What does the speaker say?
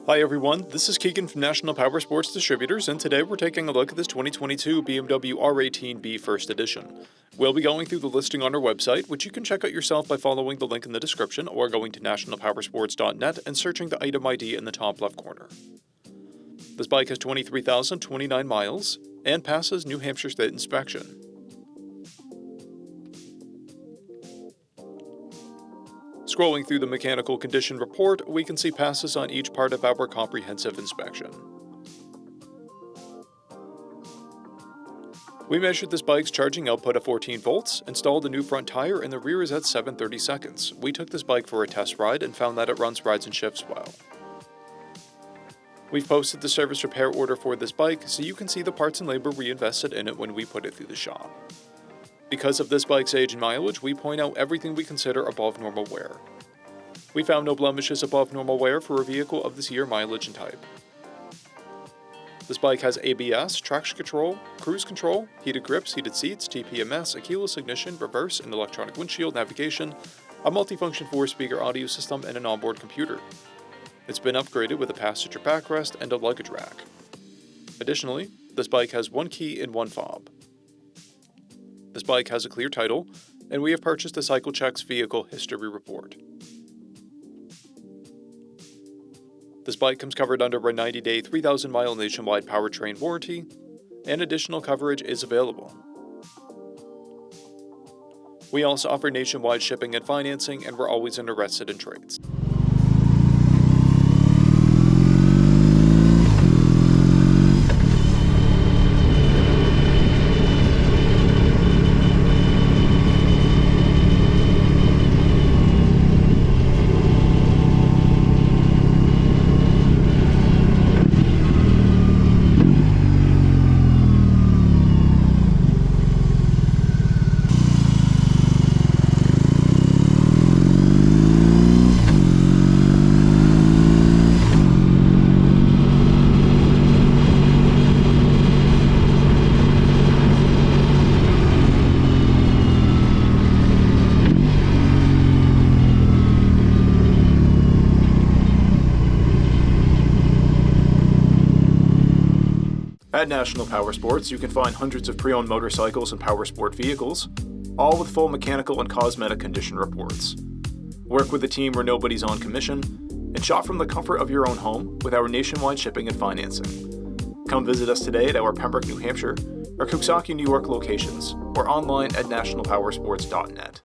Hi everyone, this is Keegan from National Powersports Distributors, and today we're taking a look at this 2022 BMW R18B First Edition. We'll be going through the listing on our website, which you can check out yourself by following the link in the description or going to nationalpowersports.net and searching the item ID in the top left corner. This bike has 23,029 miles and passes New Hampshire State inspection. Scrolling through the mechanical condition report, we can see passes on each part of our comprehensive inspection. We measured this bike's charging output at 14 volts, installed a new front tire, and the rear is at 730 seconds. We took this bike for a test ride and found that it runs, rides, and shifts well. We've posted the service repair order for this bike so you can see the parts and labor we invested in it when we put it through the shop. Because of this bike's age and mileage, we point out everything we consider above normal wear. We found no blemishes above normal wear for a vehicle of this year, mileage, and type. This bike has ABS, traction control, cruise control, heated grips, heated seats, TPMS, a keyless ignition, reverse and electronic windshield navigation, a multifunction 4-speaker audio system, and an onboard computer. It's been upgraded with a passenger backrest and a luggage rack. Additionally, this bike has one key and one fob. This bike has a clear title, and we have purchased a CycleCheck's vehicle history report. This bike comes covered under a 90-day, 3,000-mile nationwide powertrain warranty, and additional coverage is available. We also offer nationwide shipping and financing, and we're always interested in trades. At National Powersports, you can find hundreds of pre-owned motorcycles and powersport vehicles, all with full mechanical and cosmetic condition reports. Work with a team where nobody's on commission, and shop from the comfort of your own home with our nationwide shipping and financing. Come visit us today at our Pembroke, New Hampshire, or Coxsackie, New York locations, or online at nationalpowersports.net.